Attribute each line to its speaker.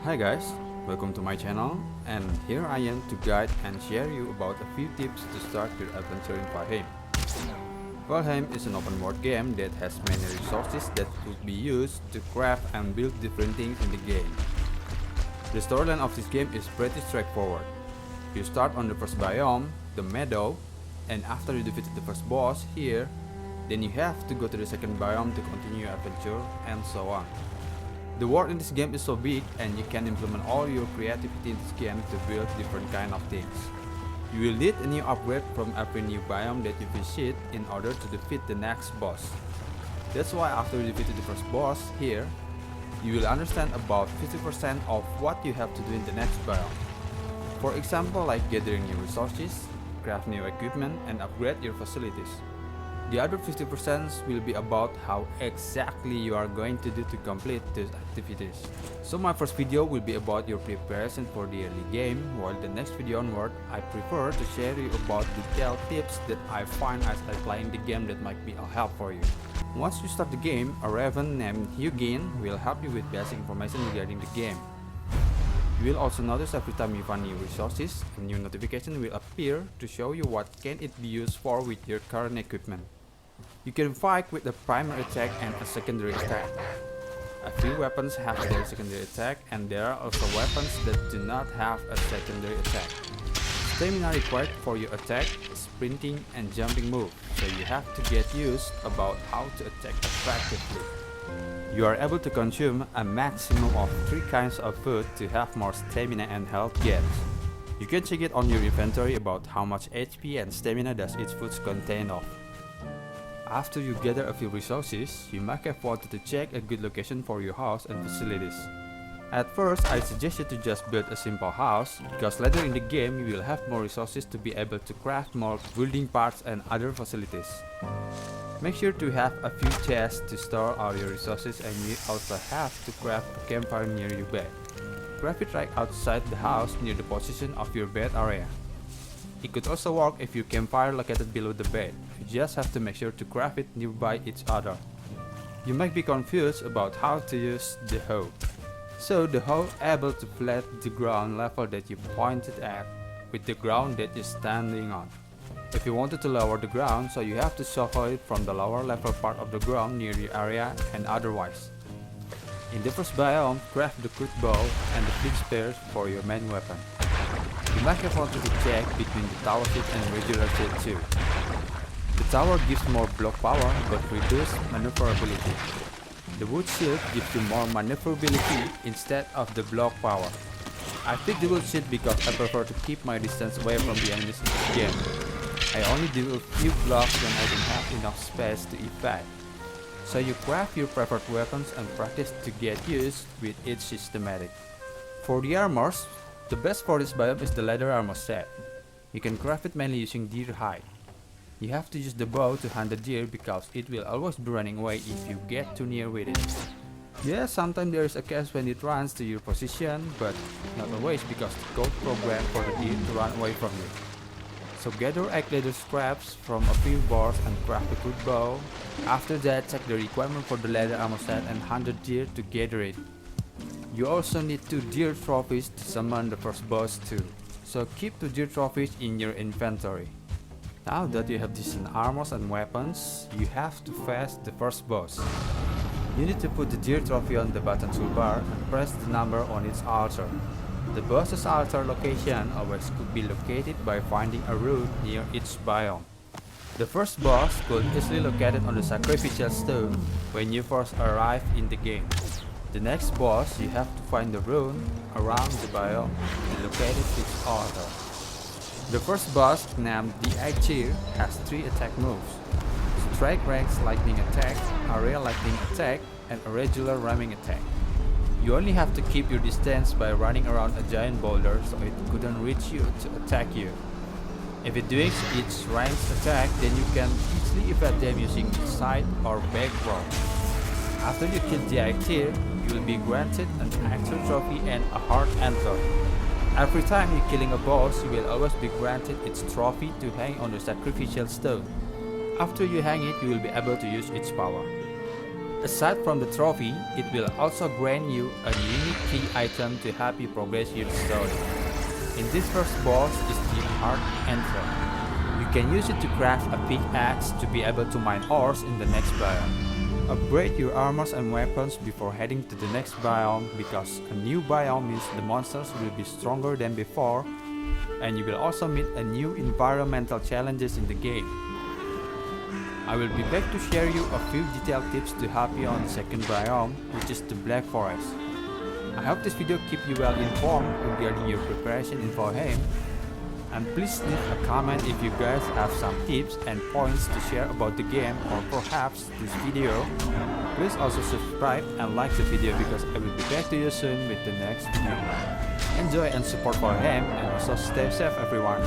Speaker 1: Hi guys, welcome to my channel, and here I am to guide and share you about a few tips to start your adventure in Valheim. Valheim is an open world game that has many resources that could be used to craft and build different things in the game. The storyline of this game is pretty straightforward. You start on the first biome, the Meadow, and after you defeat the first boss here, then you have to go to the second biome to continue your adventure, and so on. The world in this game is so big, and you can implement all your creativity in this game to build different kind of things. You will need a new upgrade from every new biome that you visit in order to defeat the next boss. That's why after you defeat the first boss here, you will understand about 50% of what you have to do in the next biome. For example, like gathering new resources, craft new equipment, and upgrade your facilities. The other 50% will be about how exactly you are going to do to complete these activities. So my first video will be about your preparation for the early game, while the next video onward, I prefer to share you about detailed tips that I find as I playing the game that might be a help for you. Once you start the game, a raven named Hugin will help you with basic information regarding the game. You will also notice every time you find new resources, a new notification will appear to show you what can it be used for with your current equipment. You can fight with a primary attack and a secondary attack. A few weapons have their secondary attack, and there are also weapons that do not have a secondary attack. Stamina required for your attack, sprinting and jumping move, so you have to get used about how to attack effectively. You are able to consume a maximum of 3 kinds of food to have more stamina and health gains. You can check it on your inventory about how much HP and stamina does each food contain of. After you gather a few resources, you might have wanted to check a good location for your house and facilities. At first, I suggest you to just build a simple house, because later in the game you will have more resources to be able to craft more building parts and other facilities. Make sure to have a few chests to store all your resources, and you also have to craft a campfire near your bed. Craft it right outside the house near the position of your bed area. It could also work if your campfire located below the bed. You just have to make sure to craft it nearby each other. You might be confused about how to use the hoe. So the hoe able to flat the ground level that you pointed at with the ground that you're standing on. If you wanted to lower the ground, so you have to shovel it from the lower level part of the ground near the area and otherwise. In the first biome, craft the crude bow and the flint spears for your main weapon. You might have wanted to check between the tower shield and regular shield too. The tower gives more block power but reduces maneuverability. The wood shield gives you more maneuverability instead of the block power. I picked the wood shield because I prefer to keep my distance away from the enemies in this game. I only do a few blocks when I don't have enough space to evade. So you craft your preferred weapons and practice to get used with each systematic. For the armors, the best for this biome is the leather armor set. You can craft it mainly using deer hide. You have to use the bow to hunt the deer because it will always be running away if you get too near with it. Yeah, sometimes there is a case when it runs to your position, but not always because the code programmed for the deer to run away from you. So gather Eikthyr scraps from a few bars and craft a good bow. After that, check the requirement for the leather armor set and hunt the deer to gather it. You also need 2 deer trophies to summon the first boss too, so keep 2 deer trophies in your inventory. Now that you have decent armors and weapons, you have to face the first boss. You need to put the deer trophy on the button toolbar and press the number on its altar. The boss's altar location always could be located by finding a route near each biome. The first boss could easily located on the sacrificial stone when you first arrive in the game. The next boss, you have to find the rune around the biome and locate its altar. The first boss, named the Eikthyr, has 3 attack moves: strike ranks lightning attack, area lightning attack, and a regular ramming attack. You only have to keep your distance by running around a giant boulder so it couldn't reach you to attack you. If it doing its ranged attack, then you can easily evade them using side or back row. After you kill the Eikthyr, you will be granted an Eikthyr trophy and a heart antler. Every time you're killing a boss, you will always be granted its trophy to hang on the sacrificial stone. After you hang it, you will be able to use its power. Aside from the trophy, it will also grant you a unique key item to help you progress your story. In this first boss is the Eikthyr. You can use it to craft a pickaxe to be able to mine ores in the next biome. Upgrade your armors and weapons before heading to the next biome, because a new biome means the monsters will be stronger than before, and you will also meet a new environmental challenges in the game. I will be back to share you a few detailed tips to help you on the second biome, which is the Black Forest. I hope this video keep you well informed regarding your preparation in Valheim, and please leave a comment if you guys have some tips and points to share about the game or perhaps this video. Please also subscribe and like the video, because I will be back to you soon with the next video. Enjoy and support Valheim, and also stay safe everyone.